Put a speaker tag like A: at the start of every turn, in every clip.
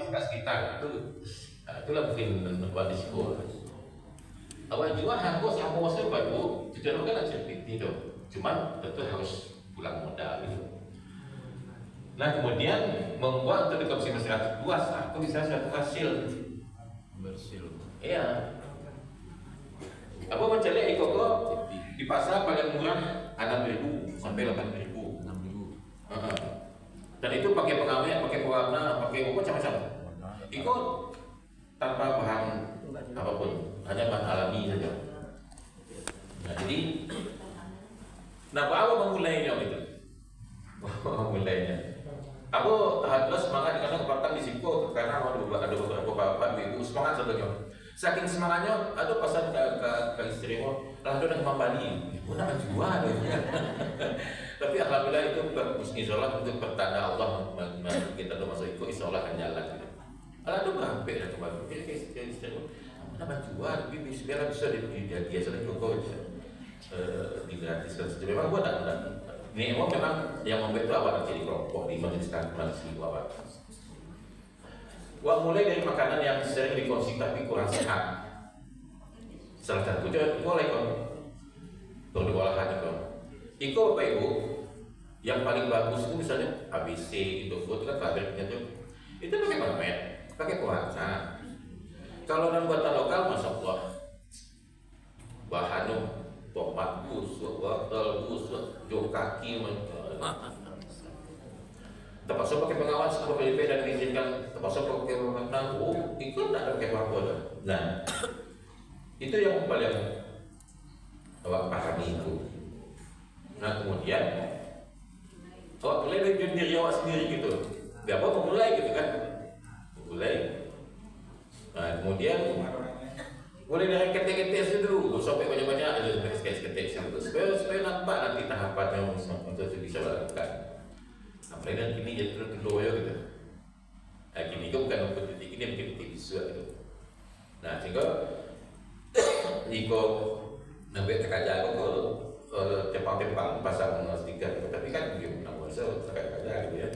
A: fasilitas kita itu. Nah, itulah mungkin buat risiko. Awal juga harus apa wasnya baru tidak kan activity itu. Cuman tentu harus pulang modal gitu. Nah kemudian membuat untuk komisi masyarakat luas, aku bisa satu hasil
B: Bersil.
A: iya. Apa mencari ikoko di pasar paling murah 6.000 sampai 8.000.
B: 6.000.
A: Dan itu pakai pengawet, pakai pewarna, pakai macam-macam. Ikut tanpa bahan apapun, hanya bahan alami saja. Nah jadi, apa memulainya gitu? Memulainya. Aku harus semangat karena kepatan di Siko karena ada beberapa bapak ibu semangat sebetulnya. Saking semangatnya, ada pesan ke istrimu, lah udah ke Bali, udah menjual. Tapi alhamdulillah itu insyaAllah itu pertanda Allah kita tuh masuk ikut insyaAllah akan jalan gitu. Kalau itu berapa ya kembali, kayak istrimu, udah menjual, tapi biar bisa dia sering kok digratiskan. Memang gua tak. Ini memang yang membuat itu awal jadi kelompok di majelis awal. Wah mulai dari makanan yang sering dikonsumsi tapi kurang sehat. Salah satunya mulai produk olahan itu. Bapak Ibu yang paling bagus itu misalnya ABC, Indofood kan pabriknya tuh. Itu pakai pamet, pakai pewarna. Kalau dalam buatan lokal, masya Allah, bahan tomat busuk, wortel busuk, jok kaki, terpaksa pakai pengawas sama PDP dan mengizinkan terpaksa pakai pewarna. Itu tidak ada pakai apa-apa. Nah, itu yang paling awak pahami itu. Nah kemudian awak mulai dari diri awak sendiri gitu. Biar apa memulai gitu kan? Mulai. Nah kemudian mulai dari ketek-ketek dulu, sampai banyak-banyak ada ketek-ketek supaya nampak nanti tahapannya untuk bisa lakukan. Apalagi kan kini jadi terus loyo gitu. Nah kini itu bukan untuk titik ini mungkin titik visual gitu. Nah sehingga jika nabi terkaja aku tempang-tempang pasang stiker, tapi kan dia nak buat terkaja gitu ya.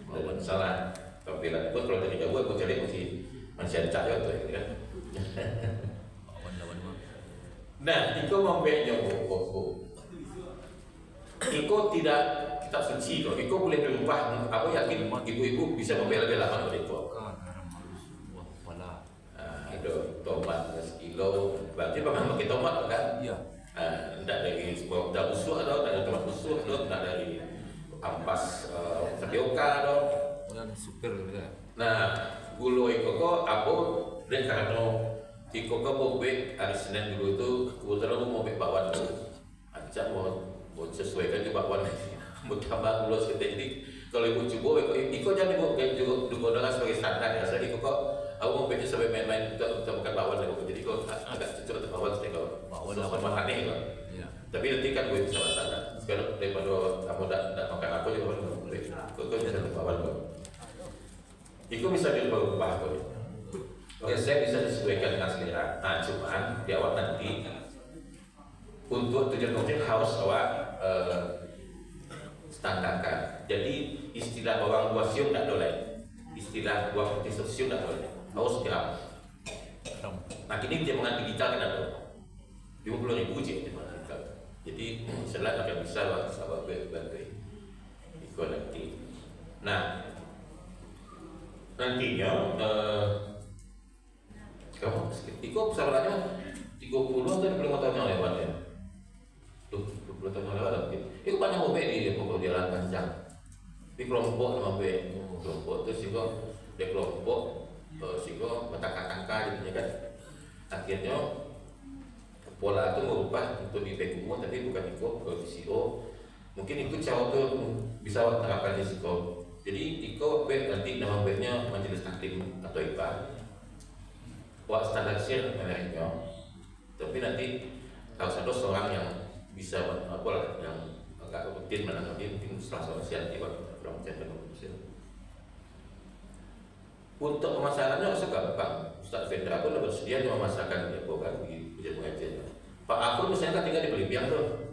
A: Tidak salah. Tapi lah pun kalau dari jauh aku cari masih ada cahaya tu ya. Nah, itu membuatnya Iko tidak kitab suci kok. Iko boleh berubah. Aku yakin ibu-ibu bisa membela-bela mana Iko. Ada tomat sekilo. Berarti memang pakai tomat kan?
B: Iya.
A: Tidak dari sebuah daun busuk atau dari tomat busuk atau tidak dari ampas tapioka atau.
B: Dan super juga.
A: Nah, gulu Iko kok aku dan karena Iko kok mau hari Senin dulu itu kebetulan mau bakwan dulu. Acak mau sesuaikan ke bakwan mau tambah gula sedikit. Jadi kalau ibu coba Iko jangan ibu juga dengan sebagai standar ya. Saya Iko kok aku mau baca sampai main-main untuk bukan bakwan aku. Jadi kok agak cocok untuk bakwan saya kok bakwan aneh kok. Tapi nanti kan gue bisa masalah. Sekarang daripada kamu tidak makan aku juga boleh. Kok bisa untuk bakwan kok. Iko bisa diubah kok. Oke, saya bisa disesuaikan dengan selera. Nah, cuman di awal nanti untuk tujuan konkret harus awak standarkan. Jadi istilah orang buah siung tidak boleh, istilah buah putih siung tidak boleh. Harus gram. Nah, ini jaminan digital kan ada 50.000 je digital. Jadi selain akan bisa sahabat bantu ikut nanti. Nah, nantinya kamu Iko sabarnya 30 atau 25 tahun yang lewat ya. 20 tahun yang lewat mungkin. Itu banyak mobil di jalan panjang. Di kelompok sama kelompok itu sih di kelompok sih mentangka-tangka jadinya kan. Akhirnya pola itu merubah untuk di PKU tapi bukan Iko ke CEO. Mungkin itu cara tuh bisa terapkan di Iko. Jadi Iko nanti nama webnya Majelis Taklim atau IPA. Buat standarisir mereknya, tapi nanti harus ada seorang yang bisa apa lah, yang agak rutin menangani mungkin setelah sosial di waktu kurang cenderung rutin. Untuk pemasarannya harus gampang. Ustaz Fendra pun bersedia memasarkan dia kan di puja pengajian. Pak Akun misalnya kan tinggal di Belibiang tuh.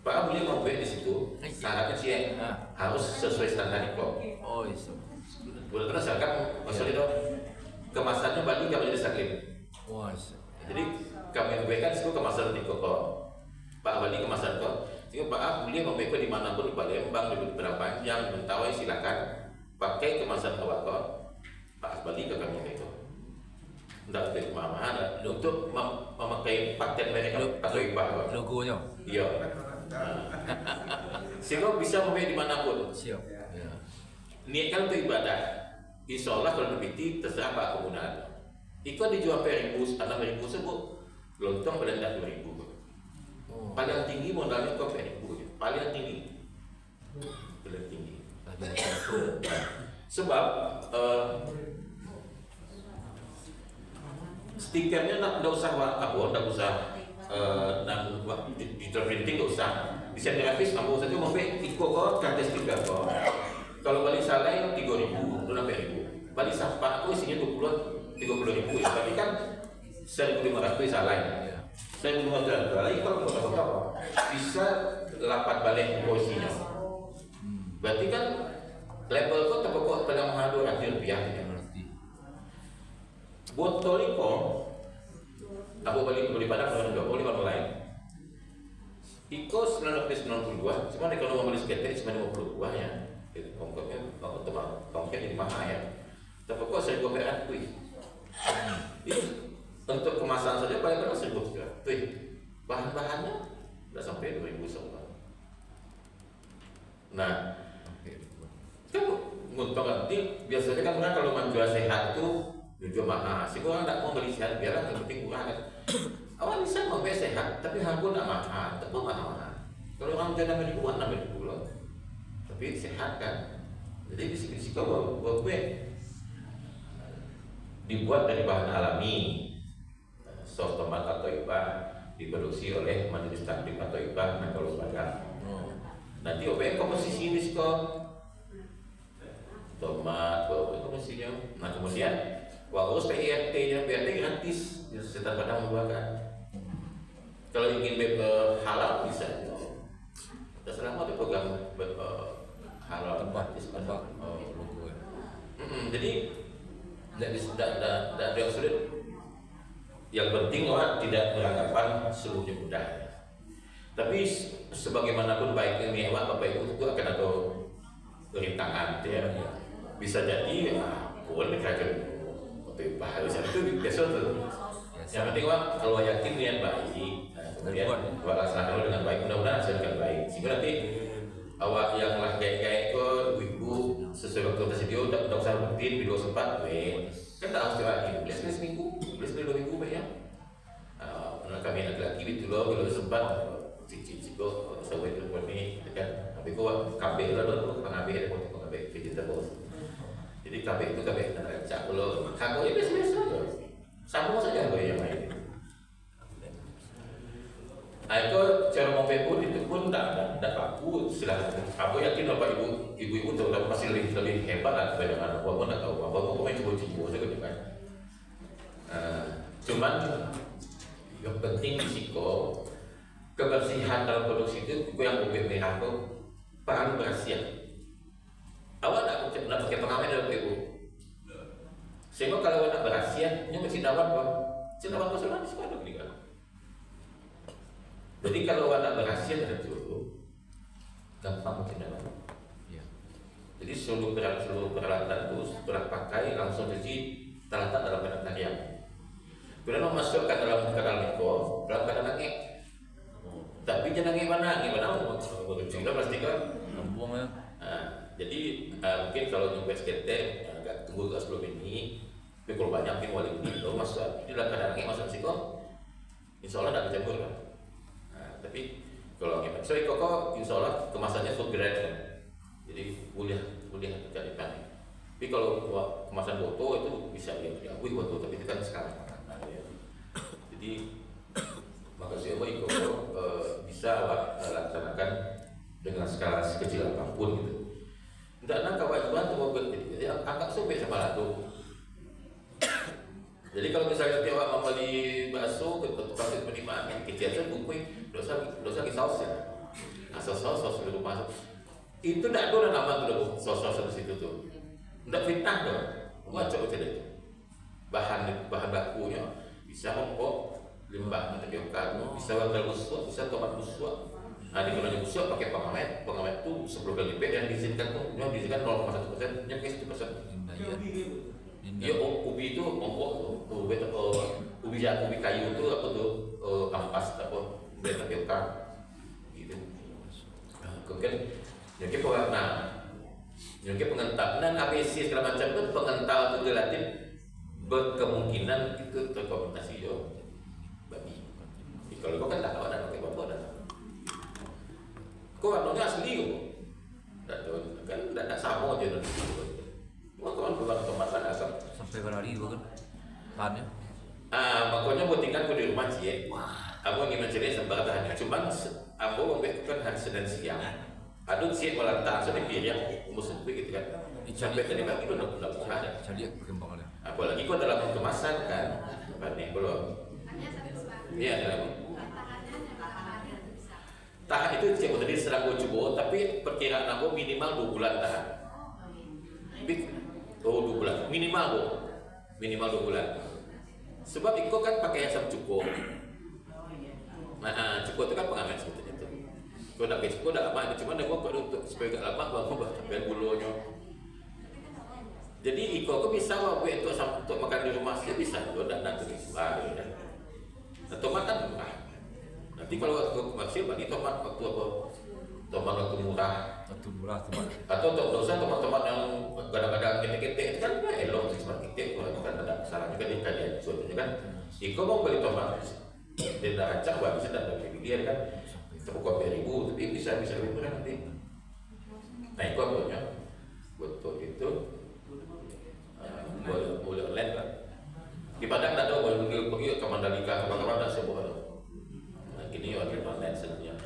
A: Pak boleh mau di situ. Syaratnya sih harus sesuai standar IPO.
B: Oh iya.
A: Boleh terus kan masalah itu pesan awak kok Pak balik ke kami itu. Tidak ada kemana-mana untuk memakai paten mereka atau ibah.
B: Logonya.
A: Iya. Sehingga bisa memilih dimanapun.
B: Siap. Ya.
A: Niatkan untuk ibadah. Insya Allah kalau lebih terserah Pak kegunaan. Ikut dijual per 1.000, 6.000 sebut. Lontong paling tidak 2.000.
B: Oh.
A: Paling tinggi modalnya kok per 1.000. Paling tinggi. Paling tinggi. Sebab stikernya tidak usah tidak usah di printing tidak usah. Bisa grafis kamu saja mau ikut kok kartu stiker kok. Kalau balik salai 3.000, itu 4.000. Balik sampah aku isinya 30.000 ya. Tapi kan 1.500 salai. 1.500 salai kalau mau tahu bisa 8 balik posisinya. Berarti kan level kok terpokok pada mahal Rp200 ya. Botol itu, aku balik beli pada kalau nggak boleh online. Iko 1992, cuma kalau mau beli skater cuma 52 ya. Ongkosnya, ongkosnya jadi mahal ya. Terpokok 1.000 kuih. Untuk kemasan saja paling berapa 1.000 kuih. Bahan-bahannya udah sampai 2.000 semua. Nah, kan untuk nanti biasanya kan orang kalau menjual sehat tuh jual mahal. Si orang tidak mau beli sehat biarlah yang penting murah kan. Awal bisa mau beli sehat tapi harga tidak mahal, tapi mahal. Kalau orang jual 6.000 loh, tapi sehat kan. Jadi di kau gue dibuat dari bahan alami, sos tomat atau ibah diproduksi oleh Majelis Taklim atau ibah Nakalus Padang. Nanti OPM komposisi di sekolah tomat, komposisinya. Nah kemudian urus PIRT-nya, PIRT gratis, Setan Padang membuatkan. Kalau ingin halal bisa. Selama itu program halal gratis Padang. Jadi tidak ada yang sulit. Yang penting orang tidak beranggapan seluruhnya mudah. Tapi sebagaimanapun baik ini Bapak Ibu itu akan ada rintangan ya. Bisa jadi boleh kerajaan bahaya itu biasa tuh. Yang penting kalau yakin niat baik, kemudian laksanakan dengan baik, mudah-mudahan hasilkan baik. Sehingga nanti awak yang lah kayak ke ibu sesuai waktu tersedia udah usah rutin video sempat, kan tak harus lagi, beli seminggu, beli 2 minggu ya. Kami lagi gitu loh, kalau sempat cicik-cicik sampai telepon ini kan. Tapi kok KB lah dulu, KB ada KB vegetable. Jadi KB itu KB cak lo, aku ya biasa-biasa aja, sambung saja gue yang lain. Itu cara mau pun itu pun tidak baku silahkan. Aku yakin bapak ibu terutama pasti lebih hebat lah dibandingkan aku nggak tahu aku main cibo saja kan. Cuman yang penting risiko kebersihan dalam produksi itu yang mobil merah itu perlu berhasil. Awak nak pakai pengamen dalam ibu. Sehingga kalau nak berhasil, nyo mesti dapat kok. Dapat kok sudah diskon beli kan. Jadi kalau nak berhasil itu gampang mesti dapat. Ya. Jadi seluruh peralatan itu setelah pakai langsung jadi terletak dalam penatarian. Kemudian memasukkan dalam keadaan mikro, dalam keadaan nangis. Tapi jangan gimana berucaplah pasti kan
B: Kampung ya.
A: Jadi mungkin kalau nyampe SKT agak tunggu ke sebelum ini. Tapi kalau banyak mungkin wali ini itu masuk di dalam keadaan nangis masuk siko, insya Allah tidak berjamur kan. Tapi kalau gimana? Sorry kok insya Allah kemasannya food grade kan. Jadi boleh dicarikan. Tapi kalau kemasan botol itu bisa diakui botol, tapi itu kan sekarang. Jadi makasih Allah itu bisa laksanakan dengan skala sekecil apapun gitu. Tidak nak kewajiban tuh jadi anggap sobek sama latu. Jadi kalau misalnya tiap awak membeli bakso ke tukang penerimaan kecil saja buku dosa di saus ya. Saus di rumah itu tidak ada nama tuh saus di situ tuh. Tidak fitnah tuh. Buat coba itu. Bahan bakunya bisa mempok limbah terbiokkan, bisa wortel busuk, bisa tomat busuk. Nah di bulan busuk pakai pengamet itu 10 kali lipat yang diizinkan tuh, yang diizinkan 0,1%, yang 1%.
B: Nah, iya.
A: Ya, ubi itu ompok tuh, ubi kayu itu apa tuh, ampas apa, beta biokar, gitu. Kemudian, yang ke pewarna, yang ke pengental, dan ABC segala macam itu pengental itu relatif berkemungkinan itu terkomputasi yo, babi. Kalau kau kan tak tahu ada apa ada, kau warnanya asli yo, kan tidak sama aja nanti. Makanya bukan pemasan asam.
B: Sampai berhari juga kan? Tahannya?
A: Makanya buat tinggal di rumah sih ya. Aku ingin mencari sembah tahannya. Cuman aku membuatkan hari Senin siang. Aduh sih malah tak sedih ya, musuh gitu kan. Sampai tadi pagi belum ada.
B: Jadi perkembangannya.
A: Apalagi kau dalam kemasan kan, nih belum. Iya dalam. Tahan itu cek tadi serang coba, tapi perkiraan aku minimal 2 bulan tahan. 2 bulan minimal 2 bulan. Sebab Iko kan pakai asam cukup. Nah, cukup itu kan pengamen sebetulnya itu. Kau nak cukup dah lama, cuma dah gua untuk supaya gak lama gua tambah gulanya. Jadi Iko kau bisa buat itu untuk makan di rumah sih bisa, gua dah nanti sebar ya. Tomat kan murah. Nanti kalau aku maksud bagi tomat waktu apa? Tomat waktu murah.
B: Satu murah teman.
A: Atau dosa teman-teman yang kadang-kadang ketik-ketik itu kan elok sih seperti ketik, kan ada salah juga di kalian suatunya kan. Iko mau beli tomat, dia dah acak, wah bisa dah beli dia kan. Terbuka 2.000, tapi bisa lebih murah nanti. Nah Iko punya betul itu boleh online kan. Di Padang tak ada boleh pergi ke Mandalika, kapan-kapan tak sebuah. Nah gini online sebenarnya.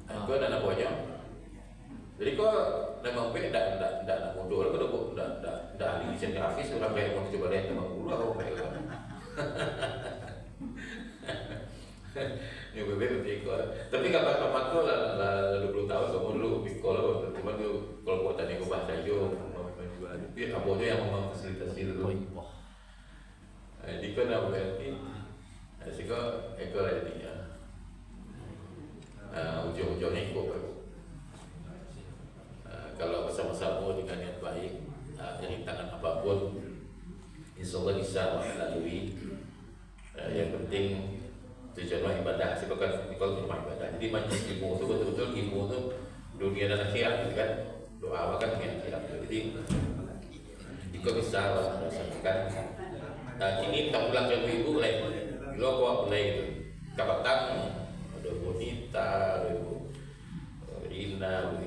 A: Iko dan apa aja. Jadi kau memang beda, tidak mundur, kau tidak ahli desain grafis, orang kayak mau coba lihat memang dulu atau kayak apa? Ini bebek kau. Tapi kabar kau lah 20 tahun kamu dulu sekolah, cuma tu kalau buat tadi kau bahasa jo, dia apa aja yang memfasilitasi dulu. Jadi kau nak berarti, sehingga ekor ada dia. Ujung-ujungnya kau baru. Kalau bersama-sama dengan yang baik, rintangan apapun, insya Allah bisa melalui. Yang penting tujuan ibadah, sebabkan kalau rumah ibadah. Jadi majlis ilmu itu betul-betul ilmu itu dunia dan akhirat, gitu kan? Doa kan dunia akhirat. Jadi jika bisa merasakan. Ini kita pulang ke ibu mulai, dulu aku mulai itu. Kapatang, ada bonita, ada Rina,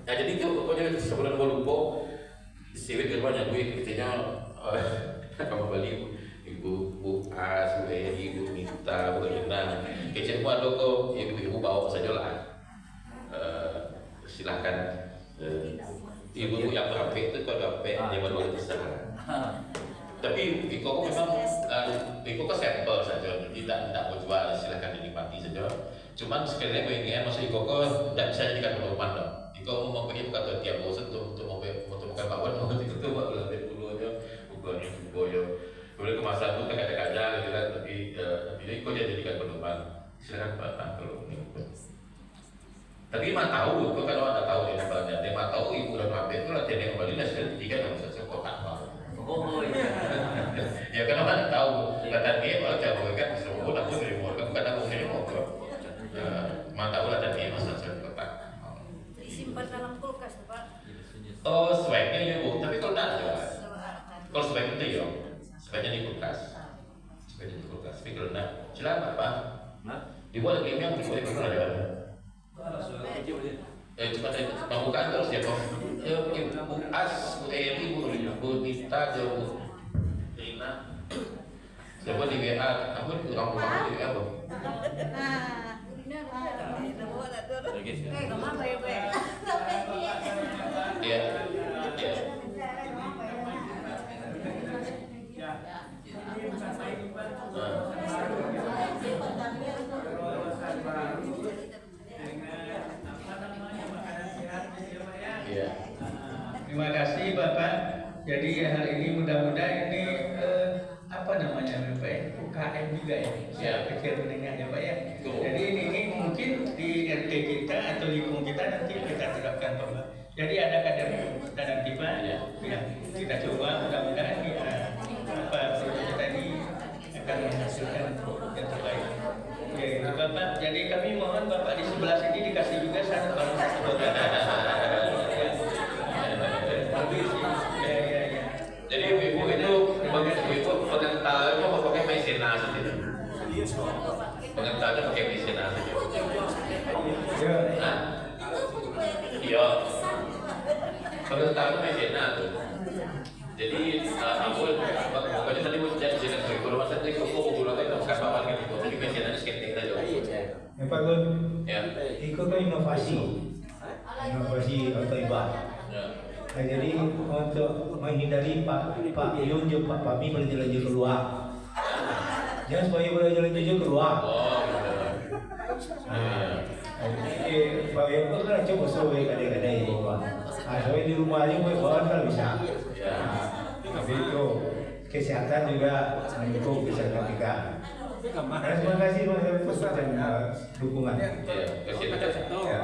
A: nah jadi itu pokoknya sebulan gua lupa siwit di rumahnya gue katanya kamu beli ibu As, ibu Minta, bu Rina kecil gua ada kok ibu bawa saja lah silakan ibu yang berapa itu kalau berapa dia baru besar tapi Iko memang Iko ke sampel saja tidak mau jual silakan dinikmati saja. Cuman sekali lagi ingin masuk Iko tidak bisa jadikan pedoman dong. Iko mau mempunyai kata tiap bosan untuk makan bakwan mau itu tuh buat lebih dulunya bukannya boyo. Kemudian kemasan itu kadang-kadang gitu kan tapi Iko jadikan pedoman silakan Pak kalau ini. Tapi mah tahu Iko kalau ada tahu ya sebenarnya dia mah tahu ibu dan bapak itu latihan yang kembali nasi tiga nggak bisa sekolah apa. Oh iya. Ya kan orang tahu kata dia kalau cara kan semua aku dari luar kan kadang mau mau ke mata ulah dan dia masa saya kotak.
C: Disimpan dalam kulkas, Pak.
A: Oh, swagnya ya bu, tapi kalau tidak ada. Kalau swag itu ya, swagnya di kulkas. Swagnya di kulkas, tapi kalau tidak, silakan Pak. Dibuat game yang dibuat di mana ada? Cuma saya pembukaan terus ya Pak. Ibu As, Bu Eri, Bu Nita, Bu Rina. Siapa di WA? Aku kurang di WA Bu.
C: Kayak kemana ya, Pak?
A: Iya. Iya. Iya.
D: Terima kasih Bapak. Jadi hal ini mudah-mudahan ini apa namanya Bapak ya? UKM juga ya.
A: Ya.
D: Kecil menengahnya Pak ya.
A: Betul.
D: Jadi ini mungkin di RT kita atau lingkungan kita nanti kita terapkan Bapak. Jadi ada kadar tiba,
A: Ya.
D: ya kita coba mudah-mudahan apa produk tadi akan menghasilkan yang terbaik. Oke, Bapak, jadi kami mohon Bapak di sebelah sini dikasih juga satu botol. Ya.
A: Jadi ibu itu ibu pengentalnya mau pakai mesinase gitu. Pengentalnya pakai mesinase gitu. Hah? Iya. Pengentalnya mesinase tuh. Jadi aku pokoknya tadi mau jadi jenis kalau masa tadi aku mau bilang itu bukan bawaan gitu. Jadi mesinase skeptik aja.
E: Pak Gun,
A: Ya.
E: itu kan inovasi otoibah.
A: Ya.
E: Nah, jadi untuk menghindari Pak Yunjuk, Pak Pami berjalan-jalan keluar. Jangan supaya berjalan-jalan keluar.
A: Oh, gitu.
E: Pak Yunjuk kan coba soal kadang-kadang ini Pak. Soal di rumah aja boleh bawa kan bisa.
A: Ya.
E: Tapi itu kesehatan juga mendukung kesehatan kita. Terima kasih Mas dan dukungan.
A: Ya, kasih
E: Ya.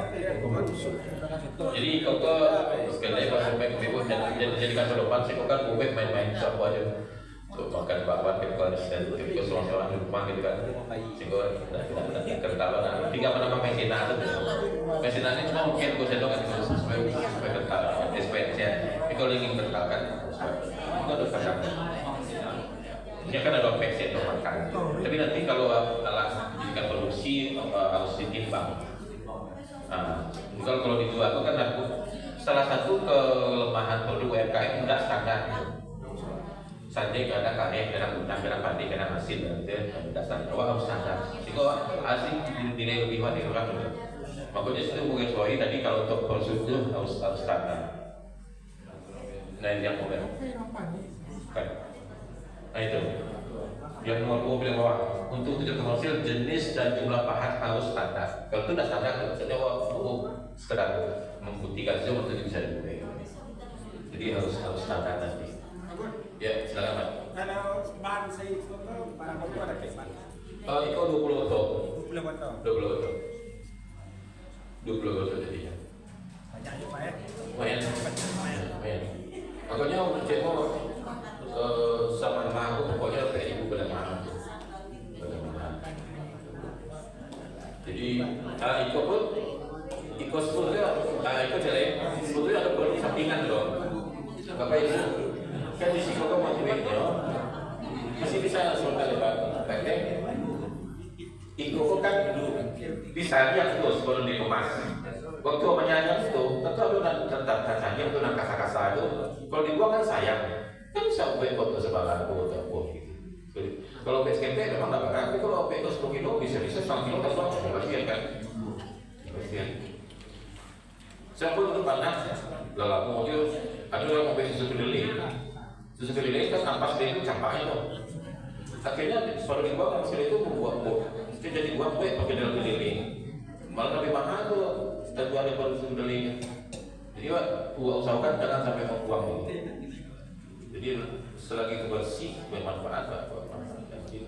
A: Jadi kau ke sekali kalau ibu jadikan pedoman sih kau kan bubek main-main siapa aja untuk makan bakwan gitu kan dan itu seorang di rumah gitu kan sehingga tidak kental nah tiga nama mesinase mesinase cuma mungkin kau sendok kan supaya kental SPC itu kalau ingin kental kan itu ada pasang ini kan ada peksin untuk makan tapi nanti kalau alat jadikan produksi harus ditimbang. Nah, kalau dijual itu kan aku salah satu kelemahan produk UMKM tidak standar. Sandi karena karya, karena udang, karena padi, karena asin, itu tidak standar. Harus standar. Jika asin dinilai lebih dari orang itu. Makanya itu mungkin soalnya tadi kalau untuk konsumsi harus standar. Nah ini yang problem. Nah itu. Yang nomor 2 bilang bahwa untuk tujuan komersil jenis dan jumlah bahan harus standar. Kalau itu tidak standar, maksudnya sekedar membuktikan saja untuk bisa dibuat. Jadi harus standar nanti. Ya, silakan Pak.
F: Kalau bahan saya itu barang itu ada kayak mana?
A: Itu 20 botol.
F: 20 botol.
A: 20 botol. 20 botol jadinya.
F: Banyak juga ya.
A: Lumayan. Makanya cek mau sama nama aku pokoknya kayak ibu benar-benar. Jadi Iko pun Iko sebetulnya Iko jelek sebetulnya ada produk sampingan dong. Bapak Ibu kan di sini kok motivasinya masih bisa sebentar Pak Teknik. Iko kan bisa lihat terus sebelum dikemas. Waktu menyanyi itu tentu ada tentang kacanya itu dan kasa-kasa itu. Kalau dibuang kan sayang. Kan bisa buat foto sebalan atau gitu. Kalau PSKP memang nggak berarti kalau PSK 10 kilo bisa 1 kilo kan kasihan kan. Kasihan. Saya pun itu panas. Lalu kemudian ada yang mau beli susu kedelai kan ampas dia itu campaknya loh. Akhirnya pada dibuang hasil itu membuat itu jadi buat kue pakai dalam kedelai. Malah lebih mahal tuh dan ada produksi kedelai. Jadi usahakan jangan sampai membuang itu. Jadi selagi itu bersih bermanfaat lah jadi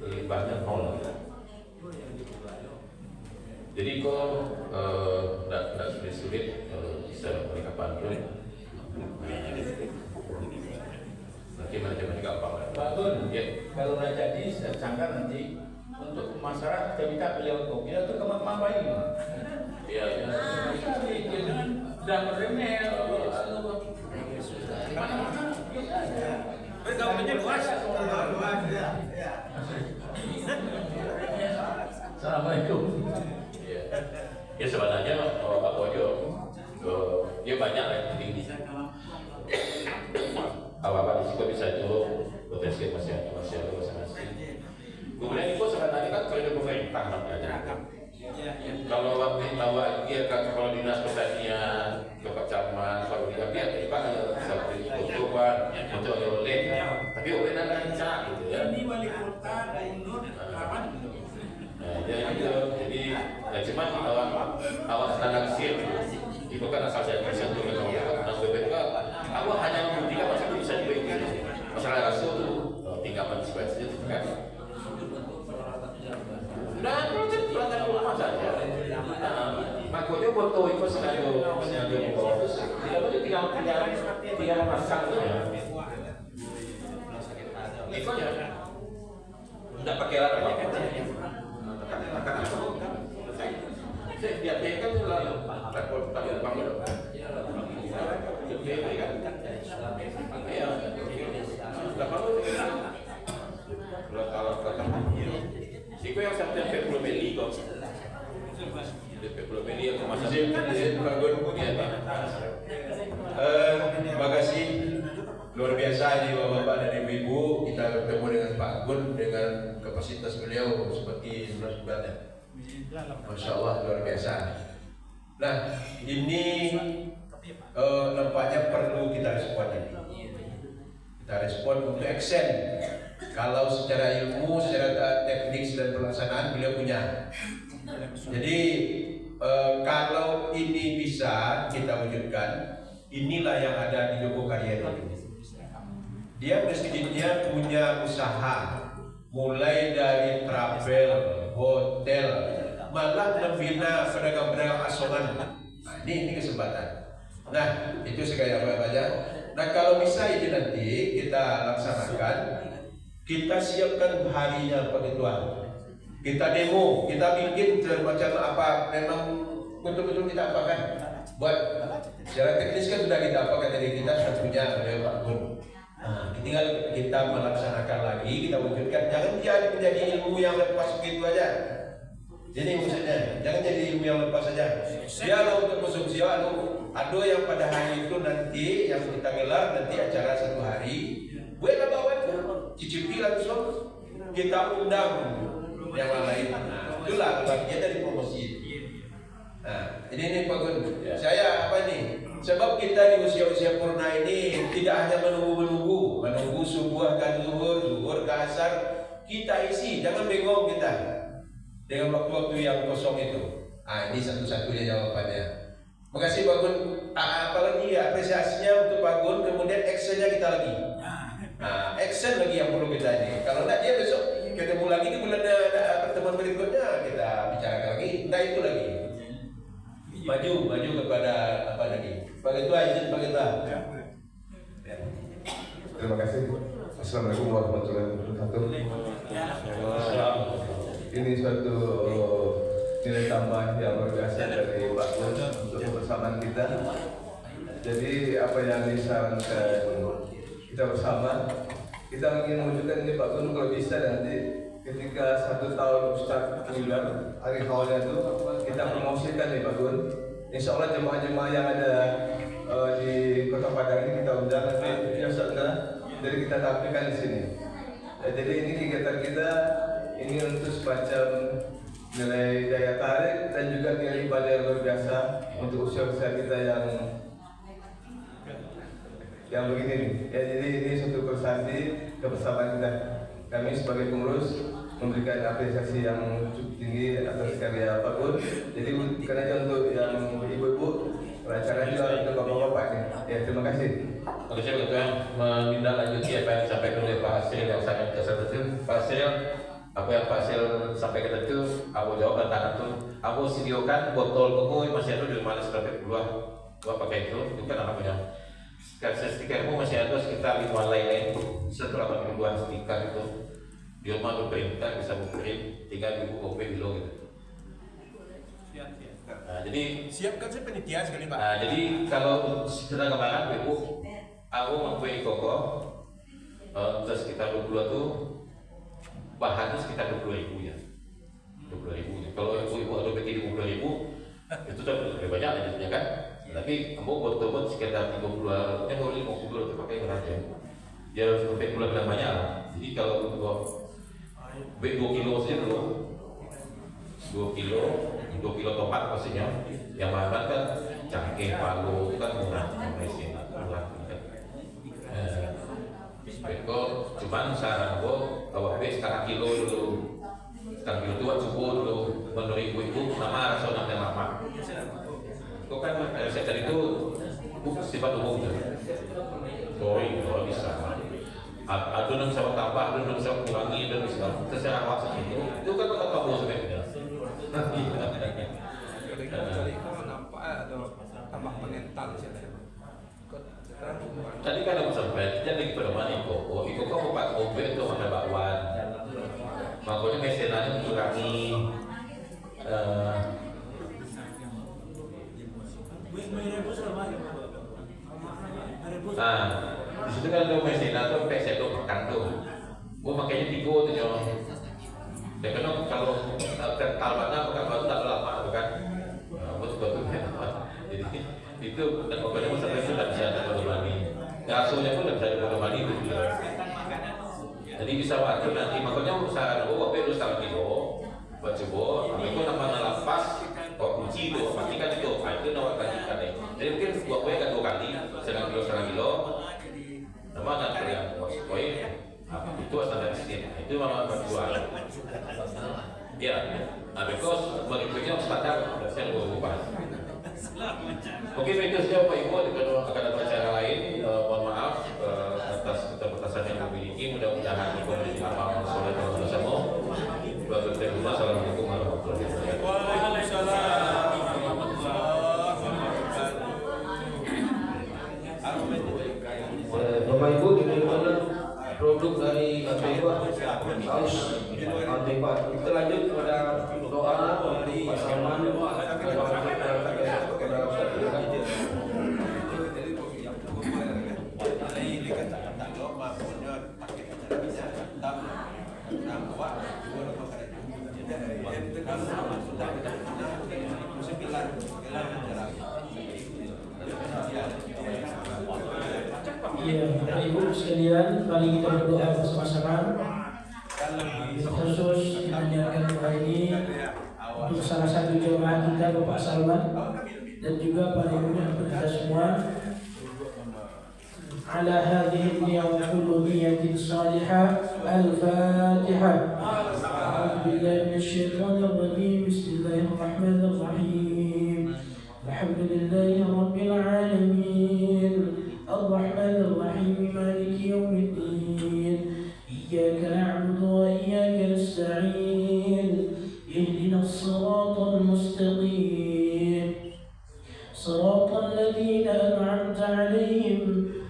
A: limbahnya nol. Jadi kalau tidak sulit bisa mereka bantu. Nanti manajemen gampang.
E: Pak Gun,
A: Ya.
E: kalau udah jadi saya sangka nanti untuk masyarakat kita minta beliau kopi itu kemana ini?
A: Iya.
E: Jangan udah meremeh.
F: Gabungnya luas.
E: Assalamualaikum.
A: Iya. Ya sebenarnya Pak Bojo dia banyak lah tinggi. Apa-apa di situ bisa itu potensi masih ada masing-masing. Kemudian itu sebenarnya kan kerja pemerintah makanya. Kalau dia kalau dinas pertanian, Bapak Camat, kalau dia Pak seperti Tuan, untuk oleh, tapi oleh ada cara gitu ya.
F: Ini wali kota mundur kapan?
A: Jadi cuma awal standar SIR itu kan asal saya bisa untuk dan BPK aku hanya membuktikan masa itu bisa dibaiki masalah rasio itu tinggal partisipasi itu kan dan pelanggan rumah saja makanya foto itu sengaja membawa biasa ini Bapak dan Ibu, kita bertemu dengan Pak Gun dengan kapasitas beliau seperti sebenarnya. Masya Allah luar biasa. Nah ini nampaknya perlu kita respon ini. Kita respon untuk action. Kalau secara ilmu, secara teknik dan pelaksanaan beliau punya. Jadi kalau ini bisa kita wujudkan, inilah yang ada di Joko Karya itu. Dia mestinya punya usaha, mulai dari travel, hotel, malah membina pedagang-pedagang asongan. Nah, ini kesempatan. Nah, itu sekali apa aja. Nah, kalau bisa ini nanti kita laksanakan, kita siapkan harinya Pak Ketua. Kita demo, kita bikin macam apa, memang betul-betul kita apakan. Buat secara teknis kan sudah kita apakan, jadi kita sudah punya Pak Gun. Nah, tinggal kita melaksanakan lagi, kita wujudkan. Jangan dia menjadi ilmu yang lepas begitu aja. Jadi maksudnya, jangan jadi ilmu yang lepas saja. Dialah untuk konsumsi, ada yang pada hari itu nanti yang kita gelar nanti acara 1 hari. Buatlah bawa, cicipi langsung. Kita undang yang lain. Nah, itulah bagian dari promosi. Nah, ini Pak Gun. Saya apa nih? Sebab kita di usia-usia purna ini tidak hanya menunggu subuh ke zuhur ke asar, kita isi, jangan bengong kita dengan waktu-waktu yang kosong itu. Ini satu-satunya jawabannya. Makasih Pak Gun. Apalagi apresiasinya untuk Pak Gun, kemudian actionnya kita lagi. Action lagi yang perlu kita ini. Kalau enggak dia besok ketemu lagi di bulan pertemuan berikutnya kita bicarakan lagi. Nah itu lagi. Maju kepada apa lagi? Pak Ketua, izin Pak Ketua. Ya.
G: Terima kasih. Assalamualaikum warahmatullahi wabarakatuh. Ini suatu nilai tambah yang luar biasa dari Pak Gun untuk kebersamaan kita. Jadi apa yang disarankan kita bersama, kita ingin mewujudkan ini Pak Gun kalau bisa nanti ketika 1 tahun Ustadz meninggal, hari awalnya itu kita promosikan nih Pak Gun. Insya Allah jemaah-jemaah yang ada di Kota Padang ini kita undang nanti ya Ustadz, jadi kita tampilkan di sini. Jadi ini kegiatan kita ini untuk semacam nilai daya tarik dan juga nilai ibadah yang luar biasa untuk usia-usia kita yang begini nih. Ya, jadi ini suatu prestasi kebersamaan kita. Kami sebagai pengurus memberikan apresiasi yang cukup tinggi atas karya Pak Gun. Jadi bukan aja untuk yang ibu-ibu, pelajaran juga untuk bapak-bapak nih. Ya, terima kasih.
A: Oke, saya Ketua menindaklanjuti apa yang disampaikan oleh Pak Hasil yang sangat dasar itu. Pak Hasil, apa yang Pak Hasil sampaikan itu, aku jawab tantangan itu. Aku sediakan botol kamu masih ada di mana sampai keluar. Gua pakai itu kan namanya. Stikermu masih ada sekitar 5 lain setelah pembuatan stiker itu. Di rumah berperintah bisa berprint, tinggal ibu kopi dulu gitu. Nah, jadi
F: Siapkan saya penitia sekali Pak.
A: Nah, jadi kalau sudah kemarin ibu, aku mempunyai koko sekitar 22 tuh bahannya sekitar 20.000 ya. 20.000 ya. Kalau ibu ada bikin 20.000 itu sudah lebih banyak lanjutnya kan. Tapi kamu buat sekitar 30 50 terpakai berat ya. Dia harus sampai bulan banyak. Jadi kalau untuk 2 kilo saja dulu, 2 kilo tomat pastinya. Yang mahal kan cangkeh, palu itu kan murah, mesin murah. Beko, cuman saran gua kalau sekarang kilo dulu, sekarang kilo tua cukup dulu. Menurut ibu nama rasa yang lama. Kok kan resep itu sifat umum kan? Kalau bisa. Ada yang bisa tambah, ada yang bisa kurangi, dan bisa terserah awak itu kan kata kamu sebenarnya.
F: Kalau nampak atau tambah mengental
A: Tadi kan aku sampaikan jadi pada mana Iko kamu pak mobil itu ada bakwan. Makanya mesenanya mengurangi. Di situ kan ada mesin atau PC itu makan tuh. Gua makanya 3 tuh nyong. Dan kan kalau kental mana makan batu tak lama kan. Betul-betul. Jadi itu dan pokoknya sampai itu tak bisa ada lagi. ngasuhnya pun bisa dipotongan itu. Jadi bisa waktu nanti makanya usaha aku waktu itu 1 kilo buat coba, aku nama nalapas kok kunci itu, pastikan itu nawar tadi kan. Jadi mungkin buat gue kan 2 kali, setengah kilo, nama nanti yang poin itu standar sistem, itu malah berjual. Ya, because berikutnya standar saya gue ubah. Oke, itu saja Pak Ibu. Kalau akan ada acara lain, mohon maaf atas keterbatasan yang memiliki. Mudah-mudahan diberi amal soleh dalam bersama. Assalamualaikum warahmatullahi wabarakatuh.
F: Waalaikumsalam.
H: Bapak Ibu, demikian produk dari Antepa Saus Antepa. Kita lanjut kepada doa dari Pak Salman kepada Ustaz Ilham.
I: Iya, Bapak Ibu sekalian, mari kita berdoa bersama-sama. Khusus menyanyikan doa ini untuk salah satu jemaah kita Bapak Salman dan juga para ibu dan kita semua. Ala hadhihi niyya wa kullu niyyatin salihah. Al-Fatihah. A'udzu billahi minasyaitonir rajim. Bismillahirrahmanirrahim. Alhamdulillahi rabbil alamin. الرحمن الرحيم مالك يوم الدين إياك نعبد وإياك نستعين اهدنا الصراط المستقيم صراط الذين أنعمت عليهم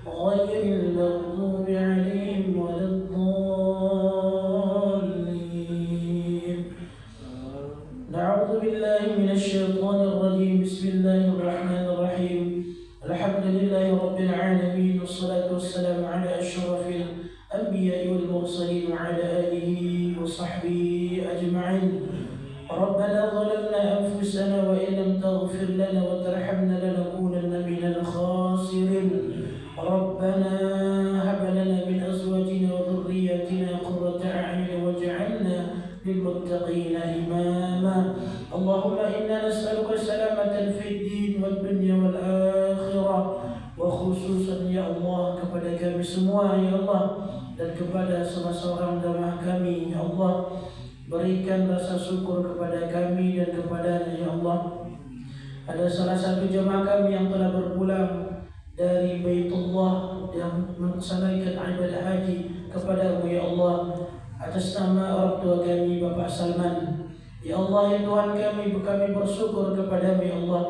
I: غير المغضوب عليهم ولا الضالين. نعوذ بالله من الشيطان الرجيم. بسم الله الرحمن الرحيم. الحمد لله رب العالمين والصلاة والسلام على أشرف الأنبياء والمرسلين وعلى آله وصحبه أجمعين. ربنا ظلمنا أنفسنا وإن لم تغفر لنا وترحمنا لنكونن من الخاسرين. ربنا هب لنا من أزواجنا وذرياتنا قرة أعين واجعلنا للمتقين إماما. اللهم إنا نسألك السلامة في الدين والدنيا والآخرة. Khususan ya Allah kepada kami semua ya Allah dan kepada salah seorang jamaah kami ya Allah, berikan rasa syukur kepada kami dan kepadanya ya Allah. Ada salah satu jamaah kami yang telah berpulang dari Baitullah yang melaksanakan ibadah haji kepadamu ya Allah, atas nama orang tua kami Bapak Salman ya Allah ya Tuhan kami bersyukur kepadamu ya Allah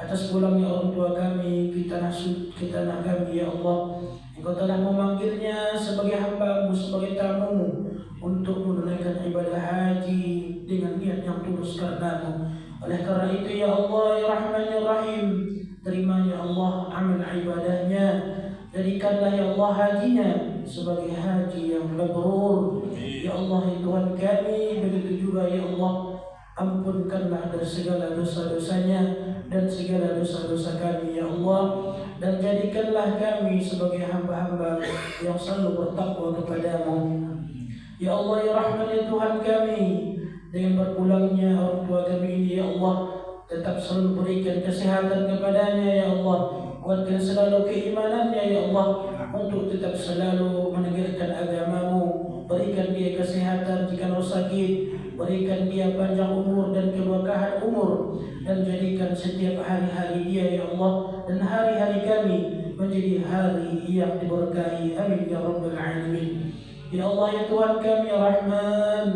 I: atas pulangnya orang tua kami ke tanah kami ya Allah. Engkau telah memanggilnya sebagai hamba-Mu, sebagai tamu-Mu untuk menunaikan ibadah haji dengan niat yang tulus karena-Mu. Oleh karena itu ya Allah ya Rahman ya Rahim, terima ya Allah amal ibadahnya, jadikanlah ya Allah hajinya sebagai haji yang mabrur ya Allah ya Tuhan kami. Begitu juga ya Allah, ampunkanlah dari segala dosa-dosanya dan segala dosa-dosa kami ya Allah, dan jadikanlah kami sebagai hamba-hamba yang selalu bertakwa kepada-Mu ya Allah ya Rahman ya Tuhan kami. Dengan berpulangnya orang tua kami ini ya Allah, tetap selalu berikan kesehatan kepadanya ya Allah, kuatkan selalu keimanannya ya Allah untuk tetap selalu menegakkan agama-Mu. Berikan dia kesehatan jika sakit, berikan dia panjang umur dan keberkahan umur, dan jadikan setiap hari-hari dia ya Allah dan hari-hari kami menjadi hari yang diberkahi. Amin ya Rabbal Alamin. Ya Allah ya Tuhan kami ya Rahman,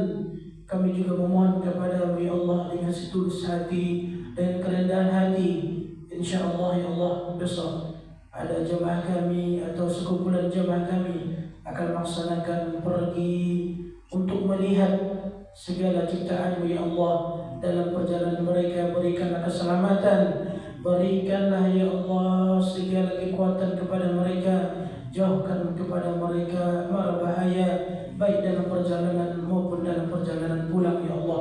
I: kami juga memohon kepada-Mu ya Allah dengan setulus hati dan kerendahan hati. InsyaAllah ya Allah besok ada jemaah kami atau sekumpulan jemaah kami akan melaksanakan pergi untuk melihat segala ciptaan-Mu ya Allah. Dalam perjalanan mereka berikanlah keselamatan, berikanlah ya Allah segala kekuatan kepada mereka, jauhkan kepada mereka mara bahaya baik dalam perjalanan maupun dalam perjalanan pulang ya Allah.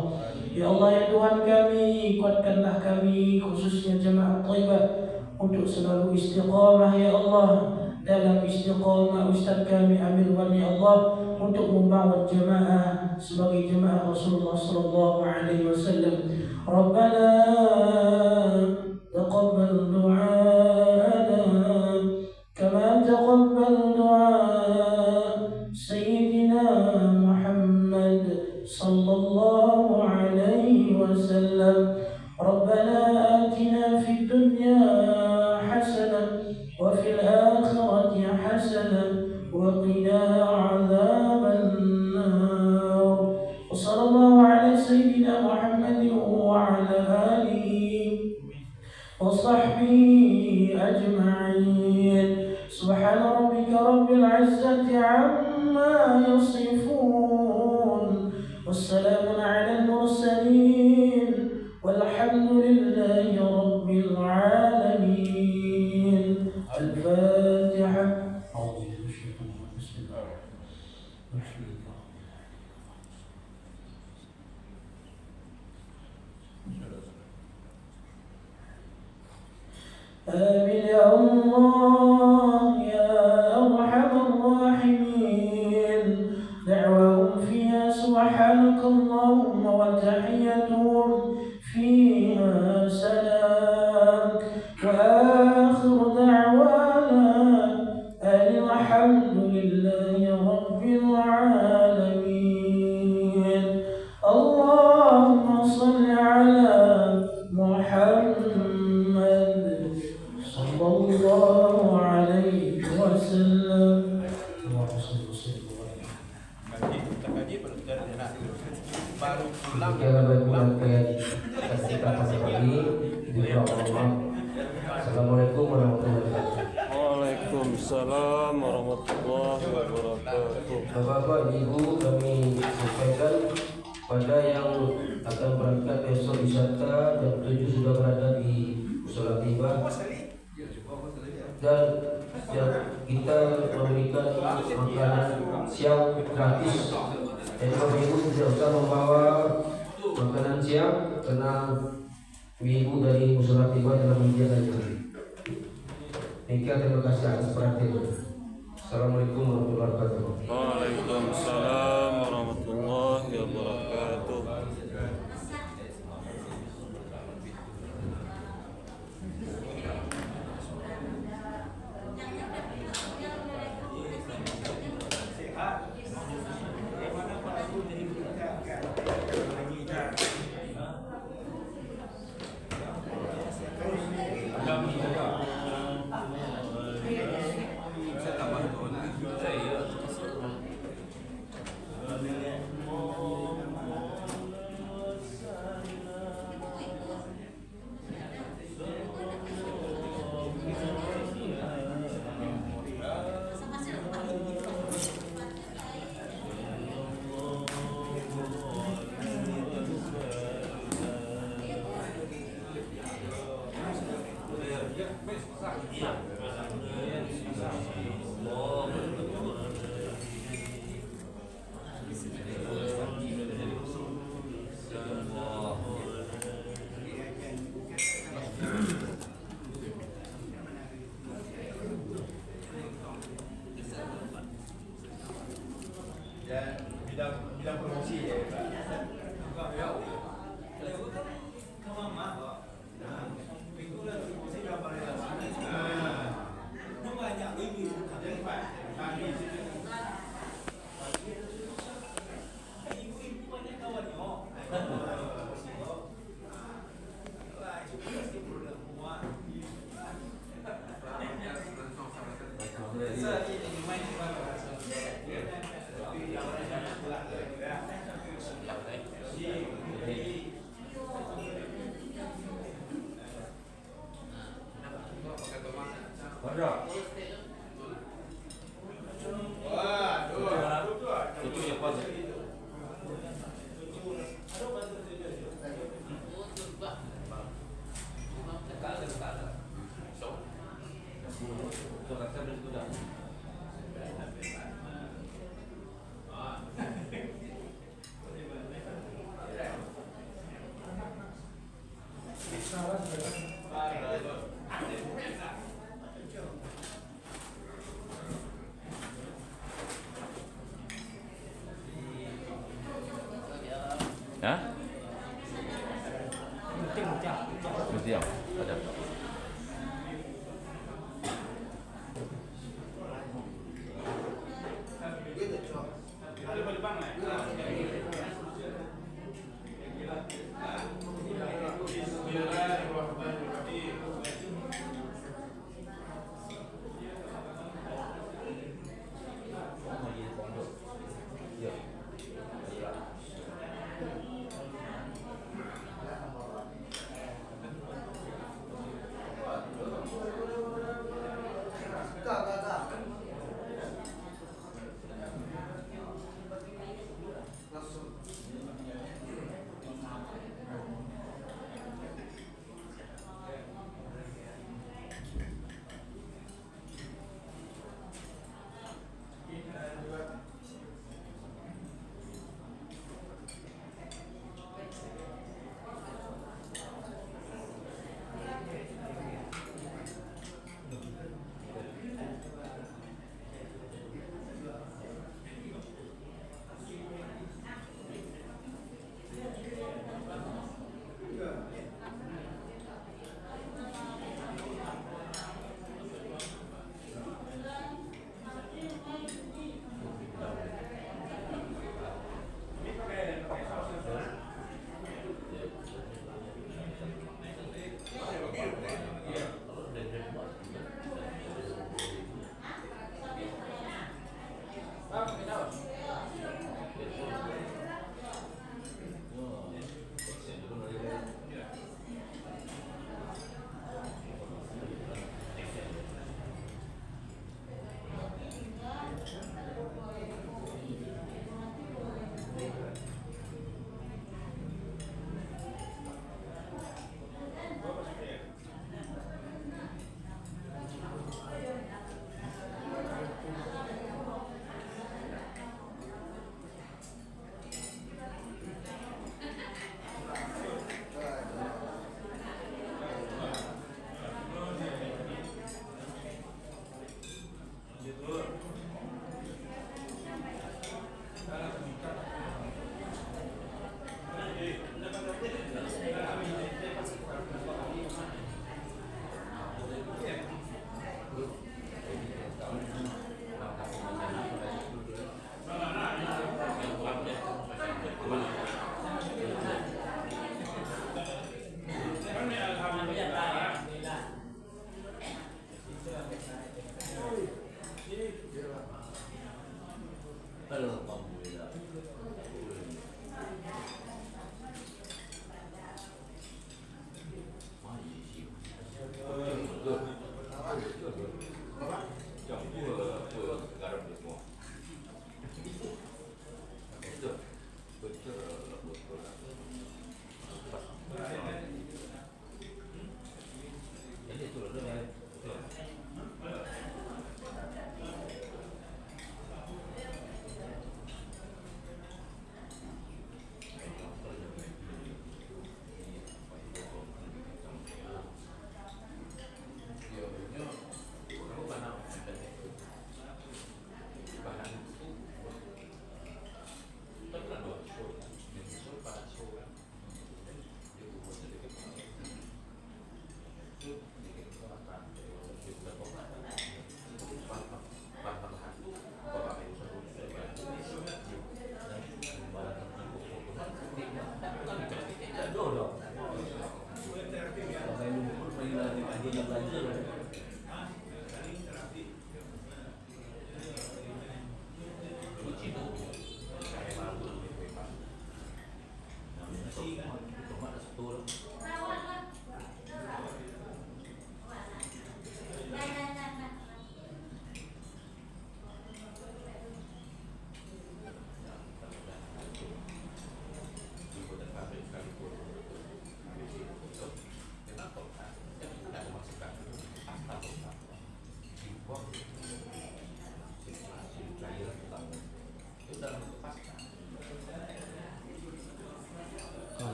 I: Ya Allah ya Tuhan kami, kuatkanlah kami khususnya jemaah Thaibah untuk selalu istiqamah ya Allah dalam istiqamah Ustaz kami Amir Wani Allah untuk membangun jemaah sebagai jemaah Rasulullah sallallahu alaihi wasallam. Rabbana taqabbal du'ana kama taqabbal du'a sayyidina Muhammad sallallahu alaihi wasallam. Rabbana atina fid dunya hasanah wa fil akhirati hasanah wa qina adzaban nar. Wa sallallahu ala sayyidina Muhammadin wa ala alihi wa sahbihi ajma'in. Subhana rabbika rabbil izzati amma yasifun. Wassalamun ala al-mursalin walhamdulillahi rabbil alamin. Al-Fatiha. آمين يا الله يا أرحم الراحمين. دعواهم فيها سبحانك اللهم وتحيتهم فيها سلام. وآخر دعوانا أن الحمد لله رب العالمين. اللهم صل على محمد صلى الله عليه وسلم.
H: Assalamualaikum warahmatullahi wabarakatuh.
J: Waalaikumsalam warahmatullahi wabarakatuh.
H: Bapak-bapak, Ibu, kami sampaikan pada yang akan berangkat besok wisata jam 7 sudah berada di Mushola Tiba, dan kita memberikan makanan siang gratis. Jadi Bapak Ibu tidak usah membawa makanan siang karena Ibu dari Mushola Tiba dalam menyediakan itu. Demikian, terima kasih atas perhatian. Assalamualaikum warahmatullahi wabarakatuh.
J: Waalaikumsalam warahmatullahi wabarakatuh.
E: Bidang promosi ya Pak.
B: Hah? Mutiara. Ada.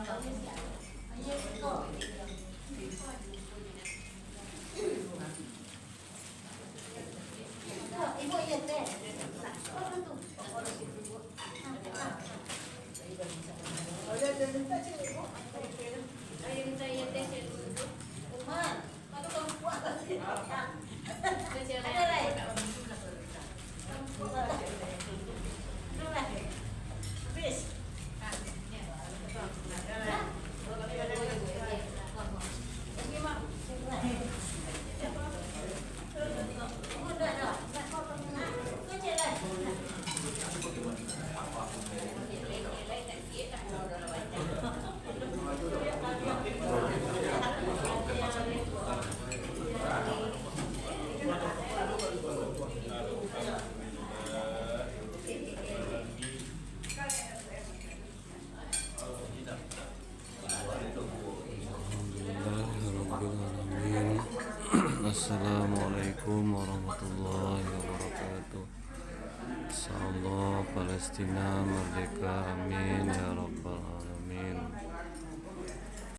C: Ibu iya teh. Ayo minta iya teh. Umat, mana kamu kuat? Ada lain. Habis.
J: Alhamdulillahirrahmanirrahim. Assalamualaikum warahmatullahi wabarakatuh. Insyaallah Palestina merdeka, amin ya rabbal alamin.